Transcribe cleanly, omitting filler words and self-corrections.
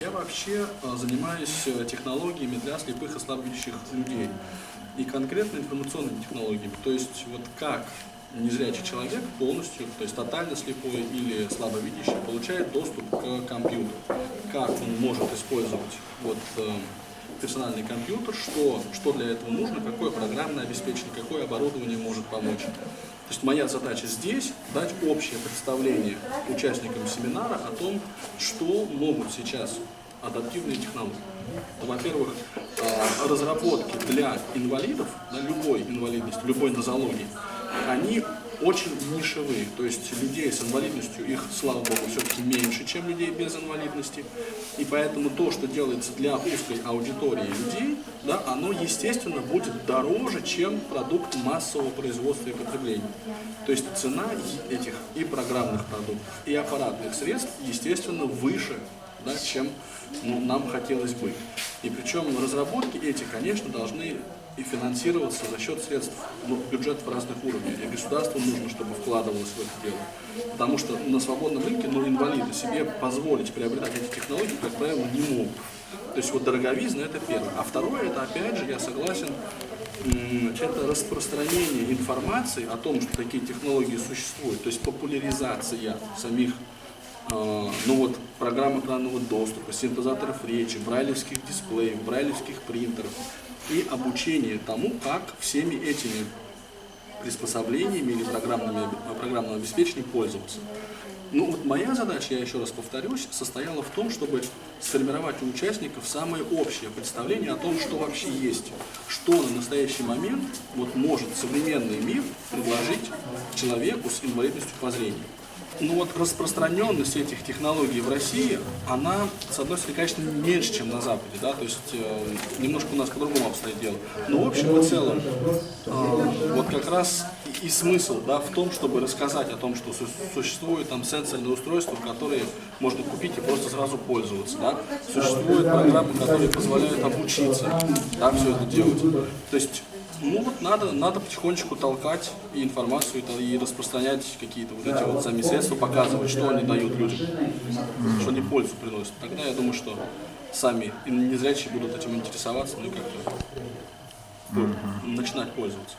Я вообще занимаюсь технологиями для слепых и слабовидящих людей. И конкретно информационными технологиями. То есть вот как незрячий человек полностью, то есть тотально слепой или слабовидящий, получает доступ к компьютеру. Как он может использовать персональный компьютер, что для этого нужно, какое программное обеспечение, какое оборудование может помочь. То есть моя задача здесь дать общее представление участникам семинара о том, что могут сейчас адаптивные технологии. Во-первых, разработки для инвалидов, любой инвалидности, любой нозологии, они очень нишевые. То есть людей с инвалидностью, их, слава богу, все-таки меньше, чем людей без инвалидности. И поэтому то, что делается для узкой аудитории людей, оно, естественно, будет дороже, чем продукт массового производства и потребления. То есть цена этих и программных продуктов, и аппаратных средств, естественно, выше, чем нам хотелось бы. И причем разработки эти, конечно, должны и финансироваться за счет средств бюджетов разных уровней. И государству нужно, чтобы вкладывалось в это дело. Потому что на свободном рынке инвалиды себе позволить приобретать эти технологии, как правило, не могут. То есть дороговизна — это первое. А второе — это, опять же, я согласен, это распространение информации о том, что такие технологии существуют. То есть популяризация самих программ экранного доступа, синтезаторов речи, брайлевских дисплеев, брайлевских принтеров и обучение тому, как всеми этими приспособлениями или программным обеспечением пользоваться. Моя задача, я еще раз повторюсь, состояла в том, чтобы сформировать у участников самое общее представление о том, что вообще есть, что на настоящий момент может современный мир предложить человеку с инвалидностью по зрению. Распространенность этих технологий в России, она, с одной стороны, конечно, меньше, чем на Западе, то есть немножко у нас по-другому обстоит дело. Но в общем и целом, как раз и смысл в том, чтобы рассказать о том, что существуют сенсорные устройства, которые можно купить и просто сразу пользоваться. Существуют программы, которые позволяют обучиться все это делать. То есть надо потихонечку толкать и информацию, и распространять какие-то сами средства, показывать, что они дают людям, что они пользу приносят. Тогда я думаю, что сами незрячие будут этим интересоваться, и как-то начинать пользоваться.